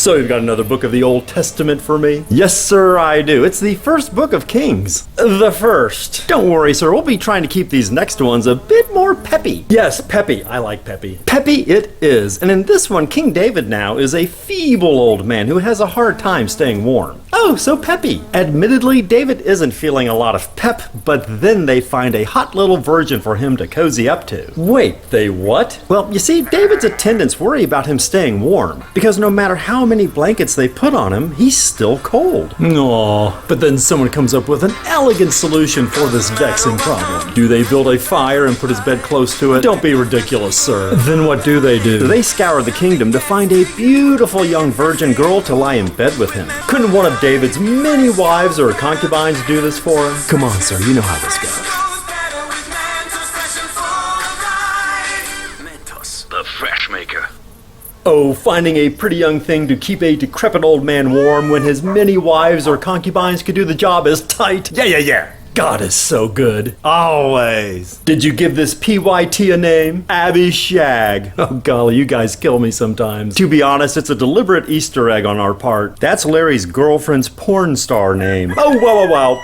So you've got another book of the Old Testament for me? Yes, sir, I do. It's the first book of Kings. The first. Don't worry, sir. We'll be trying to keep these next ones a bit more peppy. Yes, peppy. I like peppy. Peppy it is. And in this one, King David now is a feeble old man who has a hard time staying warm. Oh, so peppy. Admittedly, David isn't feeling a lot of pep, but then they find a hot little virgin for him to cozy up to. Wait, they what? Well, you see, David's attendants worry about him staying warm, because no matter how many blankets they put on him, he's still cold. Aww, but then someone comes up with an elegant solution for this vexing problem. Do they build a fire and put his bed close to it? Don't be ridiculous, sir. Then what do? They scour the kingdom to find a beautiful young virgin girl to lie in bed with him. Couldn't one of David's many wives or concubines do this for him? Come on, sir, you know how this goes. The fresh maker. Oh, finding a pretty young thing to keep a decrepit old man warm when his many wives or concubines could do the job is tight. Yeah. God is so good. Always. Did you give this PYT a name? Abishag. Oh golly, you guys kill me sometimes. To be honest, it's a deliberate Easter egg on our part. That's Larry's girlfriend's porn star name. Oh, wow.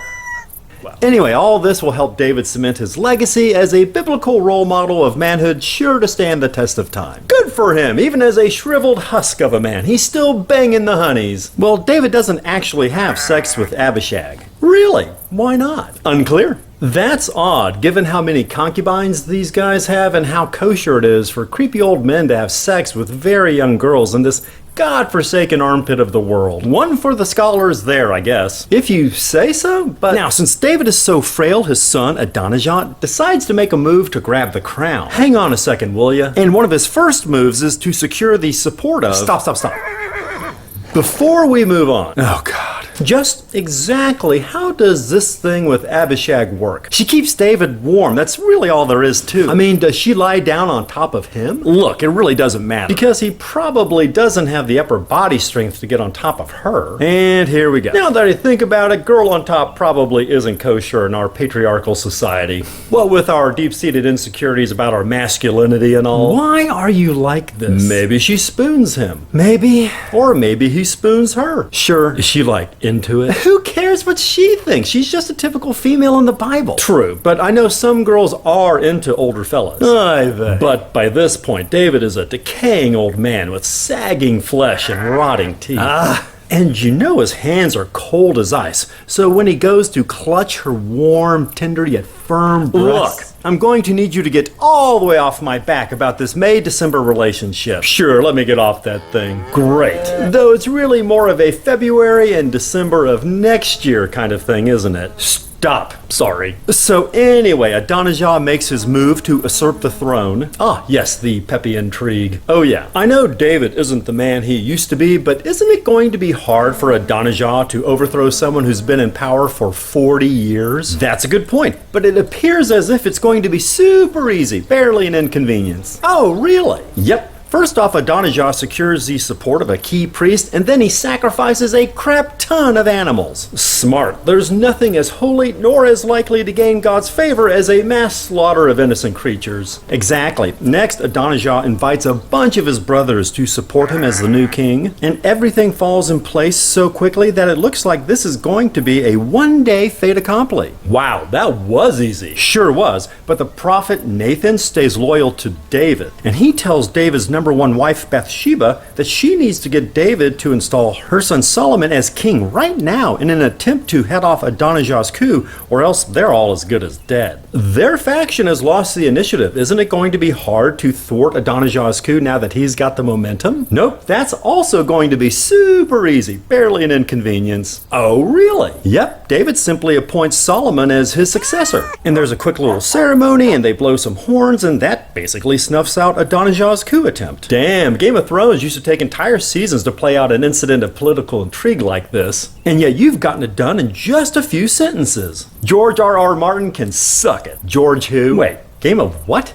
Anyway, all this will help David cement his legacy as a biblical role model of manhood sure to stand the test of time. Good for him, even as a shriveled husk of a man, he's still banging the honeys. Well, David doesn't actually have sex with Abishag. Really? Why not? Unclear. That's odd, given how many concubines these guys have and how kosher it is for creepy old men to have sex with very young girls in this godforsaken armpit of the world. One for the scholars there, I guess. If you say so, but now, since David is so frail, his son, Adonijah, decides to make a move to grab the crown. Hang on a second, will ya? And one of his first moves is to secure the support of... Stop. Before we move on... Oh, God. Just exactly how does this thing with Abishag work? She keeps David warm. That's really all there is to. I mean, does she lie down on top of him? Look, it really doesn't matter, because he probably doesn't have the upper body strength to get on top of her. And here we go. Now that I think about it, girl on top probably isn't kosher in our patriarchal society. What with our deep-seated insecurities about our masculinity and all. Why are you like this? Maybe she spoons him. Maybe. Or maybe he spoons her. Sure. Is she like into it? Who cares what she thinks? She's just a typical female in the Bible. True, but I know some girls are into older fellas. But by this point, David is a decaying old man with sagging flesh and rotting teeth. And you know his hands are cold as ice, so when he goes to clutch her warm, tender yet firm breasts... Look, I'm going to need you to get all the way off my back about this May-December relationship. Sure, let me get off that thing. Great. Though it's really more of a February and December of next year kind of thing, isn't it? Stop. Sorry. So anyway, Adonijah makes his move to usurp the throne. Ah, yes, the peppy intrigue. Oh yeah, I know David isn't the man he used to be, but isn't it going to be hard for Adonijah to overthrow someone who's been in power for 40 years? That's a good point, but it appears as if it's going to be super easy, barely an inconvenience. Oh, really? Yep. First off, Adonijah secures the support of a key priest, and then he sacrifices a crap ton of animals. Smart. There's nothing as holy nor as likely to gain God's favor as a mass slaughter of innocent creatures. Exactly. Next, Adonijah invites a bunch of his brothers to support him as the new king, and everything falls in place so quickly that it looks like this is going to be a one-day fait accompli. Wow, that was easy. Sure was, but the prophet Nathan stays loyal to David, and he tells David's number one wife Bathsheba that she needs to get David to install her son Solomon as king right now in an attempt to head off Adonijah's coup, or else they're all as good as dead. Their faction has lost the initiative. Isn't it going to be hard to thwart Adonijah's coup now that he's got the momentum? Nope, that's also going to be super easy, barely an inconvenience. Oh, really? Yep, David simply appoints Solomon as his successor. And there's a quick little ceremony, and they blow some horns, and that basically snuffs out Adonijah's coup attempt. Damn, Game of Thrones used to take entire seasons to play out an incident of political intrigue like this. And yet you've gotten it done in just a few sentences. George R.R. Martin can suck it. George who? Wait, Game of what?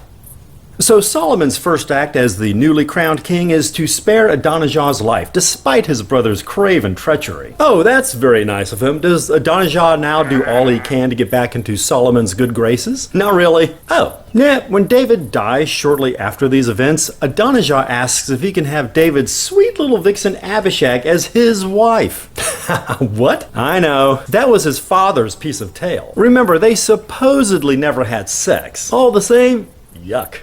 So Solomon's first act as the newly crowned king is to spare Adonijah's life, despite his brother's craven treachery. Oh, that's very nice of him. Does Adonijah now do all he can to get back into Solomon's good graces? Not really. Oh, yeah, when David dies shortly after these events, Adonijah asks if he can have David's sweet little vixen Abishag as his wife. What? I know. That was his father's piece of tale. Remember, they supposedly never had sex. All the same, yuck.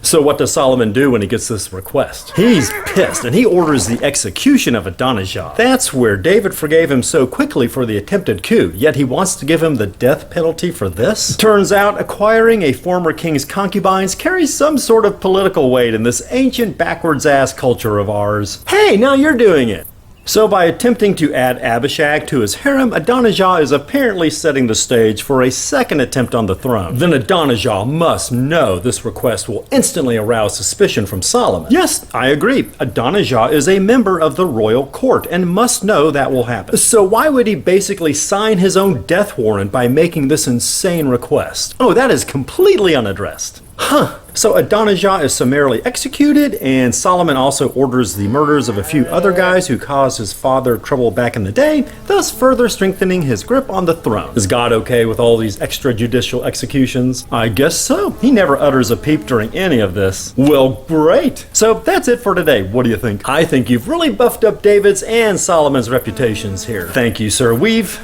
So what does Solomon do when he gets this request? He's pissed, and he orders the execution of Adonijah. That's where David forgave him so quickly for the attempted coup, yet he wants to give him the death penalty for this? Turns out acquiring a former king's concubines carries some sort of political weight in this ancient backwards-ass culture of ours. Hey, now you're doing it! So by attempting to add Abishag to his harem, Adonijah is apparently setting the stage for a second attempt on the throne. Then Adonijah must know this request will instantly arouse suspicion from Solomon. Yes, I agree. Adonijah is a member of the royal court and must know that will happen. So why would he basically sign his own death warrant by making this insane request? Oh, that is completely unaddressed. Huh. So Adonijah is summarily executed, and Solomon also orders the murders of a few other guys who caused his father trouble back in the day, thus further strengthening his grip on the throne. Is God okay with all these extrajudicial executions? I guess so. He never utters a peep during any of this. Well, great. So that's it for today. What do you think? I think you've really buffed up David's and Solomon's reputations here. Thank you, sir. We've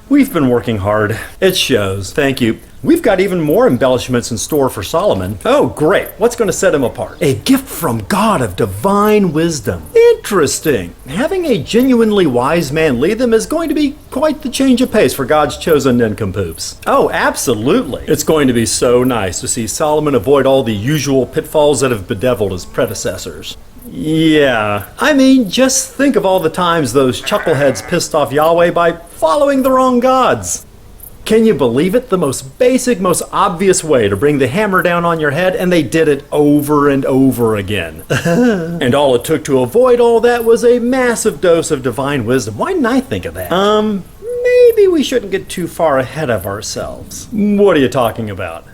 been working hard. It shows. Thank you. We've got even more embellishments in store for Solomon. Oh, great. What's going to set him apart? A gift from God of divine wisdom. Interesting. Having a genuinely wise man lead them is going to be quite the change of pace for God's chosen nincompoops. Oh, absolutely. It's going to be so nice to see Solomon avoid all the usual pitfalls that have bedeviled his predecessors. Yeah, I mean, just think of all the times those chuckleheads pissed off Yahweh by following the wrong gods. Can you believe it? The most basic, most obvious way to bring the hammer down on your head, and they did it over and over again. And all it took to avoid all that was a massive dose of divine wisdom. Why didn't I think of that? Maybe we shouldn't get too far ahead of ourselves. What are you talking about?